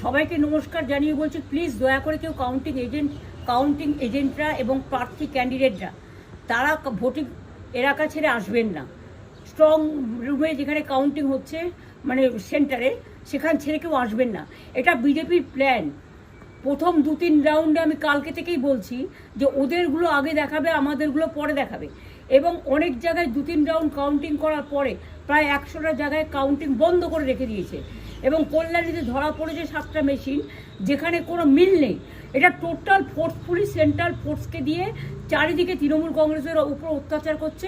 সবাইকে নমস্কার জানিয়ে বলছি, প্লিজ দয়া করে কেউ কাউন্টিং এজেন্টরা এবং প্রার্থী ক্যান্ডিডেটরা তারা ভোটিং এলাকা ছেড়ে আসবেন না। স্ট্রং রুমে যেখানে কাউন্টিং হচ্ছে, মানে সেন্টারে, সেখান ছেড়ে কেউ আসবেন না। এটা বিজেপির প্ল্যান। প্রথম 2-3 রাউন্ডে আমি কালকে থেকেই বলছি যে ওদেরগুলো আগে দেখাবে, আমাদেরগুলো পরে দেখাবে। এবং অনেক জায়গায় 2-3 রাউন্ড কাউন্টিং করার পরে প্রায় 100টা জায়গায় কাউন্টিং বন্ধ করে রেখে দিয়েছে। এবং কল্যাণীতে ধরা পড়েছে 7টা মেশিন, যেখানে কোনো মিল নেই। এটা টোটাল ফোর্সফুলি সেন্ট্রাল ফোর্সকে দিয়ে চারিদিকে তৃণমূল কংগ্রেসের উপর অত্যাচার করছে,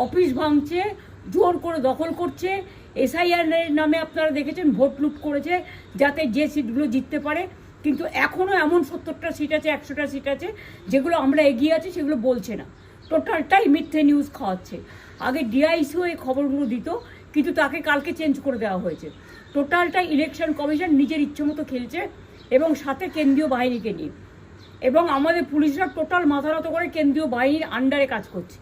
অফিস ভাঙছে, জোর করে দখল করছে। এসআইআর নামে আপনারা দেখেছেন ভোট লুট করেছে যাতে যে সিটগুলো জিততে পারে। কিন্তু এখনও এমন 70টা সিট আছে, 100টা সিট আছে যেগুলো আমরা এগিয়ে আছি, সেগুলো বলছে না। টোটালটাই মিথ্যে নিউজ খাওয়াচ্ছে। আগে ডিআইসিও এই খবরগুলো দিত, কিন্তু তাকে কালকে চেঞ্জ করে দেওয়া হয়েছে। টোটালটাই ইলেকশন কমিশন নিজের ইচ্ছে মতো খেলছে, এবং সাথে কেন্দ্রীয় বাহিনীকে নিয়ে। এবং আমাদের পুলিশরা টোটাল মাথা নত করে কেন্দ্রীয় বাহিনীর আন্ডারে কাজ করছে।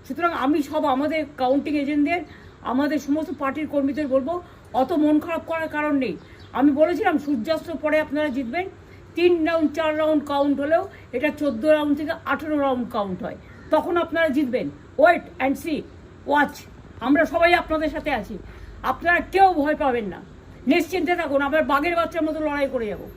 সুতরাং আমি আমাদের কাউন্টিং এজেন্টদের, আমাদের সমস্ত পার্টির কর্মীদের বলবো, অত মন খারাপ করার কারণ নেই। আমি বলেছিলাম সূর্যাস্তের পরে আপনারা জিতবেন। 3 রাউন্ড 4 রাউন্ড কাউন্ট হলেও এটা 14 রাউন্ড থেকে 18 রাউন্ড কাউন্ট হয়, তখন আপনারা জিতবেন। Wait and see, watch. আমরা সবাই আপনাদের সাথে আছি, আপনারা কেউ ভয় পাবেন না, নিশ্চিন্তে থাকুন। আমরা বাঘের বাচ্চার মতো লড়াই করে যাবো।